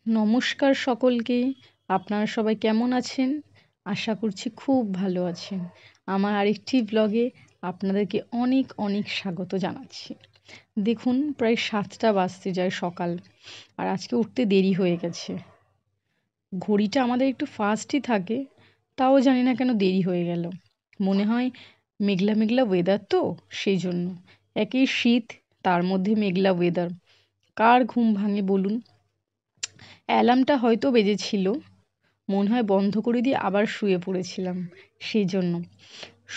নমস্কার সকলকে। আপনারা সবাই কেমন আছেন? আশা করছি খুব ভালো আছেন। আমার আরেকটি ব্লগে আপনাদেরকে অনেক অনেক স্বাগত জানাচ্ছি। দেখুন, প্রায় 7টা বাজতে যায় সকাল, আর আজকে উঠতে দেরি হয়ে গেছে। ঘড়িটা আমাদের একটু ফাস্টই থাকে, তাও জানি না কেন দেরি হয়ে গেল। মনে হয় মেঘলা মেঘলা ওয়েদার, তো সেই জন্য। একেই শীত, তার মধ্যে মেঘলা ওয়েদার, কার ঘুম ভাঙে বলুন? অ্যালার্মটা হয়তো বেজেছিল, মনে হয় বন্ধ করে দিয়ে আবার শুয়ে পড়েছিলাম, সেই জন্য।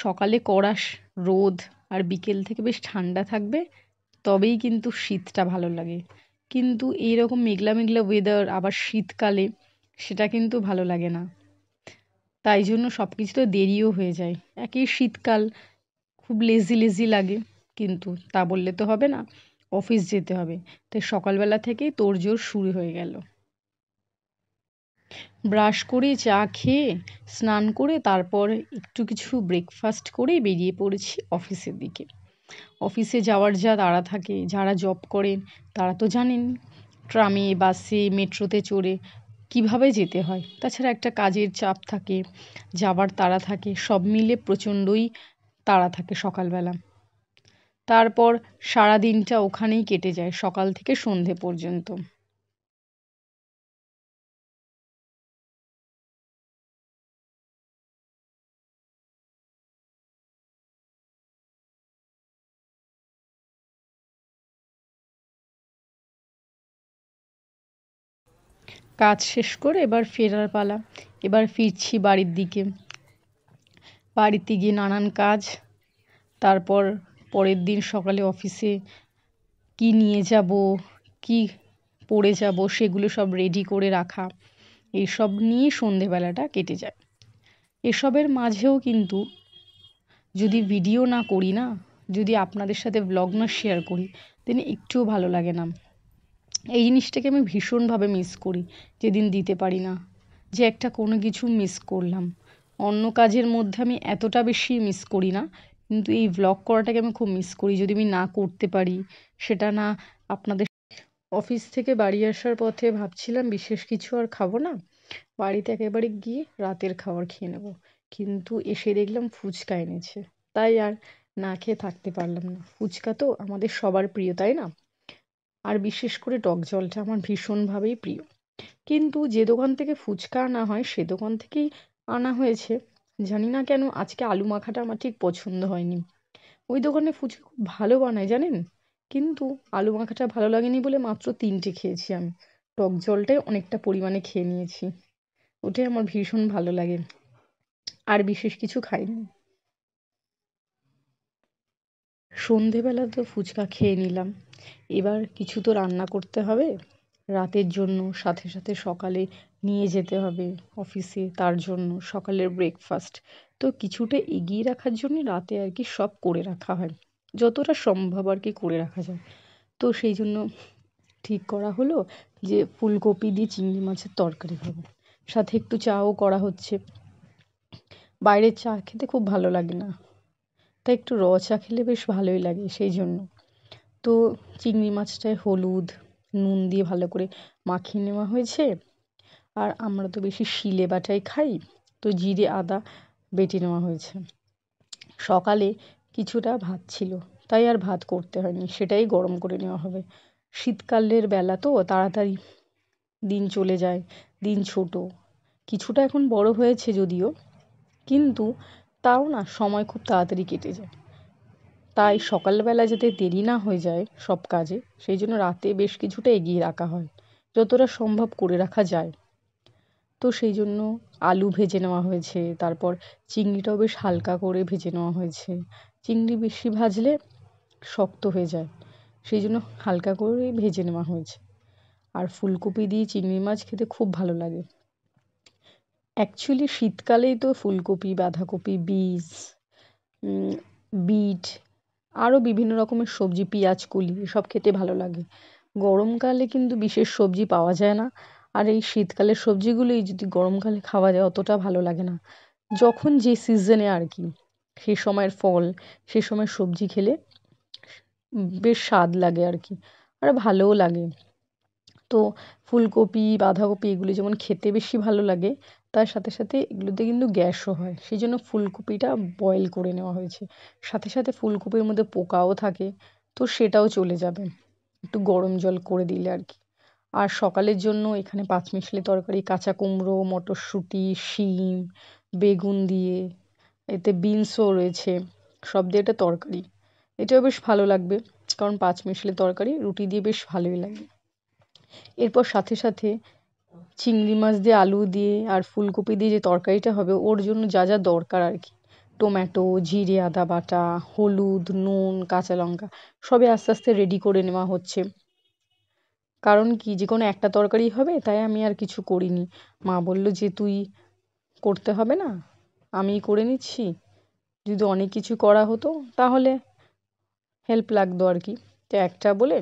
সকালে কড়া রোদ আর বিকেল থেকে বেশ ঠান্ডা থাকবে, তবেই কিন্তু শীতটা ভালো লাগে। কিন্তু এইরকম মেঘলা মেঘলা ওয়েদার আবার শীতকালে, সেটা কিন্তু ভালো লাগে না। তাই জন্য সব কিছু তো দেরিও হয়ে যায়। একেই শীতকাল, খুব লেজি লেজি লাগে। কিন্তু তা বললে তো হবে না, অফিস যেতে হবে। তাই সকালবেলা থেকেই তোড়জোড় শুরু হয়ে গেল। ব্রাশ করে, চা খেয়ে, স্নান করে, তারপর একটু কিছু ব্রেকফাস্ট করে বেরিয়ে পড়েছি অফিসের দিকে। অফিসে যাওয়ার যা তাড়া থাকে, যারা জব করেন তারা তো জানেন ট্রামে, বাসে, মেট্রোতে চড়ে কিভাবে যেতে হয়। তাছাড়া একটা কাজের চাপ থাকে, যাবার তাড়া থাকে, সব মিলে প্রচণ্ডই তাড়া থাকে সকালবেলা। তারপর সারা দিনটা ওখানেই কেটে যায়, সকাল থেকে সন্ধে পর্যন্ত। কাজ শেষ করে এবার ফেরার পালা। এবার ফিরছি বাড়ির দিকে। বাড়িতে গিয়ে নানান কাজ, তারপর পরের দিন সকালে অফিসে কি নিয়ে যাব, কি পরে যাব, সেগুলো সব রেডি করে রাখা। এইসব নিয়ে সন্ধেবেলাটা কেটে যায়। এসবের মাঝেও কিন্তু যদি ভিডিও না করি না, যদি আপনাদের সাথে ব্লগ না শেয়ার করি, দেন একটুও ভালো লাগে না। এই জিনিসটাকে আমি ভীষণভাবে মিস করি, যেদিন দিতে পারি না, যে একটা কোনো কিছু মিস করলাম। অন্য কাজের মধ্যে আমি এতটা বেশি মিস করি না, কিন্তু এই ব্লগ করাটাকে আমি খুব মিস করি যদি আমি না করতে পারি। সেটা না আপনাদের। অফিস থেকে বাড়ি আসার পথে ভাবছিলাম বিশেষ কিছু আর খাবো না, বাড়িতে একেবারে গিয়ে রাতের খাবার খেয়ে নেব। কিন্তু এসে দেখলাম ফুচকা এনেছে, তাই আর না খেয়ে থাকতে পারলাম না। ফুচকা তো আমাদের সবার প্রিয়, তাই না? আর বিশেষ করে টক জলটা আমার ভীষণভাবেই প্রিয়। কিন্তু যে দোকান থেকে ফুচকা আনা হয় সে দোকান থেকেই আনা হয়েছে। জানি না কেন আজকে আলু মাখাটা আমার ঠিক পছন্দ হয়নি। ওই দোকানে ফুচকা খুব ভালো বানায় জানেন, কিন্তু আলু মাখাটা ভালো লাগেনি বলে মাত্র 3টে খেয়েছি আমি। টক জলটাই অনেকটা পরিমাণে খেয়ে নিয়েছি, ওটাই আমার ভীষণ ভালো লাগে। আর বিশেষ কিছু খাইনি। সন্ধেবেলা তো ফুচকা খেয়ে নিলাম, এবার কিছু তো রান্না করতে হবে রাতের জন্য, সাথে সাথে সকালে নিয়ে যেতে হবে অফিসে, তার জন্য সকালের ব্রেকফাস্ট তো কিছুটা এগিয়ে রাখার জন্য রাতে আর কি সব করে রাখা হয়, যতটা সম্ভব আর কি করে রাখা যায়। তো সেই জন্য ঠিক করা হলো যে ফুলকপি দিয়ে চিংড়ি মাছের তরকারি হবে, সাথে একটু চাও করা হচ্ছে। বাইরের চা খেতে খুব ভালো লাগে না, তাই একটু র চা খেলে বেশ ভালোই লাগে, সেই জন্য। তো চিংড়ি মাছটায় হলুদ নুন দিয়ে ভালো করে মাখিয়ে নেওয়া হয়েছে। আর আমরা তো বেশি শিলে বাটাই খাই, তো জিরে আদা বেটে নেওয়া হয়েছে। সকালে কিছুটা ভাত ছিল, তাই আর ভাত করতে হয়নি, সেটাই গরম করে নেওয়া হবে। শীতকালের বেলা তো তাড়াতাড়ি দিন চলে যায়, দিন ছোট, কিছুটা এখন বড় হয়েছে যদিও, কিন্তু তাও না সময় খুব তাড়াতাড়ি কেটে যায়। তাই সকালবেলা যাতে দেরি না হয়ে যায় সব কাজে, সেই জন্য রাতে বেশ কিছুটা এগিয়ে রাখা হয়, যতটা সম্ভব করে রাখা যায়। তো সেই জন্য আলু ভেজে নেওয়া হয়েছে, তারপর চিংড়িটাও বেশ হালকা করে ভেজে নেওয়া হয়েছে। চিংড়ি বেশি ভাজলে শক্ত হয়ে যায়, সেই জন্য হালকা করেই ভেজে নেওয়া হয়েছে। আর ফুলকপি দিয়ে চিংড়ি মাছ খেতে খুব ভালো লাগে। অ্যাকচুয়ালি শীতকালেই তো ফুলকপি, বাঁধাকপি, বিনস, বিট, আরও বিভিন্ন রকমের সবজি, পেঁয়াজ কলি, এসব খেতে ভালো লাগে। গরমকালে কিন্তু বিশেষ সবজি পাওয়া যায় না, আর এই শীতকালের সবজিগুলোই যদি গরমকালে খাওয়া যায় অতটা ভালো লাগে না। যখন যে সিজনে আর কি, সে সময়ের ফল, সে সময় সবজি খেলে বেশ স্বাদ লাগে আর কি, আর ভালোও লাগে। তো ফুলকপি বাঁধাকপি এগুলো যেমন খেতে বেশি ভালো লাগে, তার সাথে সাথে এগুলোতে কিন্তু গ্যাসও হয়, সেই জন্য ফুলকপিটা বয়েল করে নেওয়া হয়েছে। সাথে সাথে ফুলকপির মধ্যে পোকাও থাকে, তো সেটাও চলে যাবে একটু গরম জল করে দিলে আর কি। আর সকালের জন্য এখানে পাঁচমিশালি তরকারি, কাঁচা কুমড়ো, মটরশুঁটি, শিম, বেগুন দিয়ে, এতে বিনসও রয়েছে, সব দিয়ে একটা তরকারি। এটাও বেশ ভালো লাগবে, কারণ পাঁচমিশালি তরকারি রুটি দিয়ে বেশ ভালোই লাগে। এরপর সাথে সাথে চিংড়ি মাছ দিয়ে, আলু দিয়ে আর ফুলকপি দিয়ে যে তরকারিটা হবে, ওর জন্য যা যা দরকার আর কি, টমেটো, জিরে, আদা বাটা, হলুদ, নুন, কাঁচা লঙ্কা, সবই আস্তে আস্তে রেডি করে নেওয়া হচ্ছে। কারণ কি, যে কোনো একটা তরকারি হবে, তাই আমি আর কিছু করিনি। মা বলল যে তুই করতে হবে না, আমিই করে নিচ্ছি। যদি অনেক কিছু করা হতো তাহলে হেল্প লাগতো আর কি, তো একটা বলে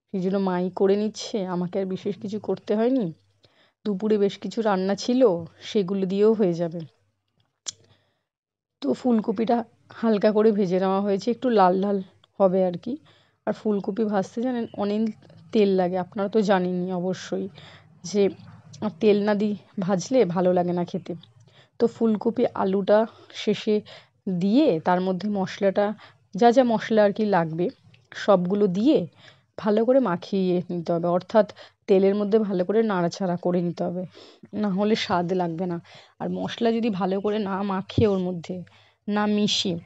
সেই জন্য মাই করে নিচ্ছে, আমাকে আর বিশেষ কিছু করতে হয়নি। দুপুরে বেশ কিছু রান্না ছিল, সেগুলো দিয়েও হয়ে যাবে। তো ফুলকপিটা হালকা করে ভেজে নেওয়া হয়েছে, একটু লাল লাল হবে আর কি। আর ফুলকপি ভাজতে জানেন অনেক তেল লাগে, আপনারা তো জানেনই অবশ্যই, যে তেল না দিয়ে ভাজলে ভালো লাগে না খেতে। তো ফুলকপি আলুটা শেষে দিয়ে তার মধ্যে মশলাটা, যা যা মশলা আর কি লাগবে সবগুলো দিয়ে ভালো করে মাখিয়ে নিতে হবে, অর্থাৎ তেলের মধ্যে ভালো করে নাড়াচাড়া করে নিতে হবে, না হলে স্বাদ লাগবে না। আর মশলা যদি ভালো করে না মাখিয়ে ওর মধ্যে না মিশিয়ে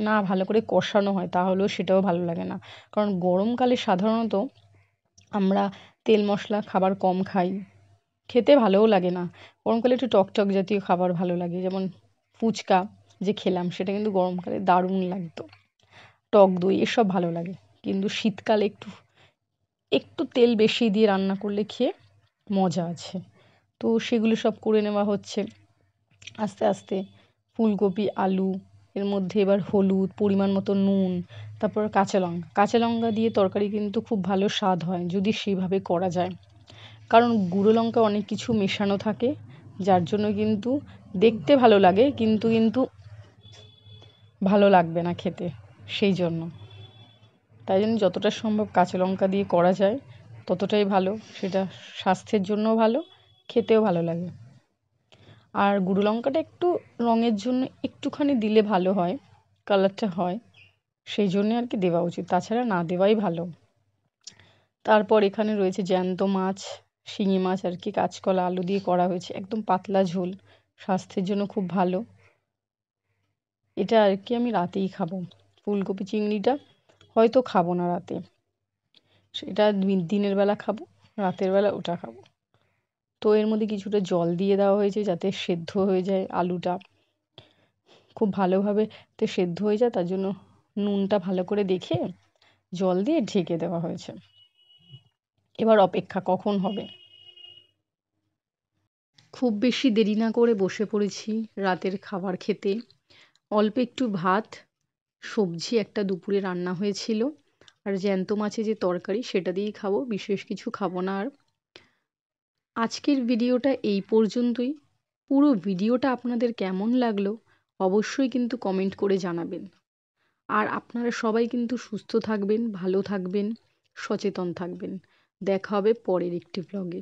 না ভালো করে কষানো হয়, তাহলেও সেটাও ভালো লাগে না। কারণ গরমকালে সাধারণত আমরা তেল মশলা খাবার কম খাই, খেতে ভালোও লাগে না। গরমকালে একটু টক টক জাতীয় খাবার ভালো লাগে, যেমন ফুচকা যে খেলাম সেটা কিন্তু গরমকালে দারুণ লাগতো, টক দই এসব ভালো লাগে। কিন্তু শীতকালে একটু একটু তেল বেশি দিয়ে রান্না করলে খেয়ে মজা আছে। তো সেগুলো সব করে নেওয়া হচ্ছে আস্তে আস্তে। ফুলকপি আলু, এর মধ্যে এবার হলুদ, পরিমাণ মতো নুন, তারপর কাঁচা লঙ্কা, কাঁচা লঙ্কা দিয়ে তরকারি কিন্তু খুব ভালো স্বাদ হয় যদি সেইভাবে করা যায়। কারণ গুঁড়ো লঙ্কা অনেক কিছু মেশানো থাকে, যার জন্য কিন্তু দেখতে ভালো লাগে, কিন্তু কিন্তু ভালো লাগবে না খেতে, সেই জন্য। তাই জন্য যতটা সম্ভব কাঁচা লঙ্কা দিয়ে করা যায় ততটাই ভালো, সেটা স্বাস্থ্যের জন্যও ভালো, খেতেও ভালো লাগে। আর গুঁড়ো লঙ্কাটা একটু রঙের জন্য একটুখানি দিলে ভালো হয়, কালারটা হয়, সেই জন্যে আর কি দেওয়া উচিত, তাছাড়া না দেওয়াই ভালো। তারপর এখানে রয়েছে জ্যান্ত মাছ, শিঙি মাছ আর কি, কাঁচকলা আলু দিয়ে করা হয়েছে, একদম পাতলা ঝোল, স্বাস্থ্যের জন্য খুব ভালো। এটা আর কি আমি রাতেই খাবো। ফুলকপি চিংড়িটা হয়তো খাবো না রাতে, সেটা দিনের বেলা খাবো, রাতের বেলা ওটা খাবো। তো এর মধ্যে কিছুটা জল দিয়ে দেওয়া হয়েছে যাতে সেদ্ধ হয়ে যায় আলুটা, খুব ভালোভাবে তো সেদ্ধ হয়ে যায়, তার জন্য নুনটা ভালো করে দেখে জল দিয়ে ঢেকে দেওয়া হয়েছে। এবার অপেক্ষা কখন হবে। খুব বেশি দেরি না করে বসে পড়েছি রাতের খাবার খেতে। অল্প একটু ভাত, সবজি একটা দুপুরে রান্না হয়েছিল, আর জ্যান্ত মাছের যে তরকারি সেটা দিয়েই খাবো, বিশেষ কিছু খাবো না আর। আজকের ভিডিওটা এই পর্যন্তই। পুরো ভিডিওটা আপনাদের কেমন লাগলো অবশ্যই কিন্তু কমেন্ট করে জানাবেন। আর আপনারা সবাই কিন্তু সুস্থ থাকবেন, ভালো থাকবেন, সচেতন থাকবেন। দেখা হবে পরের একটি ব্লগে।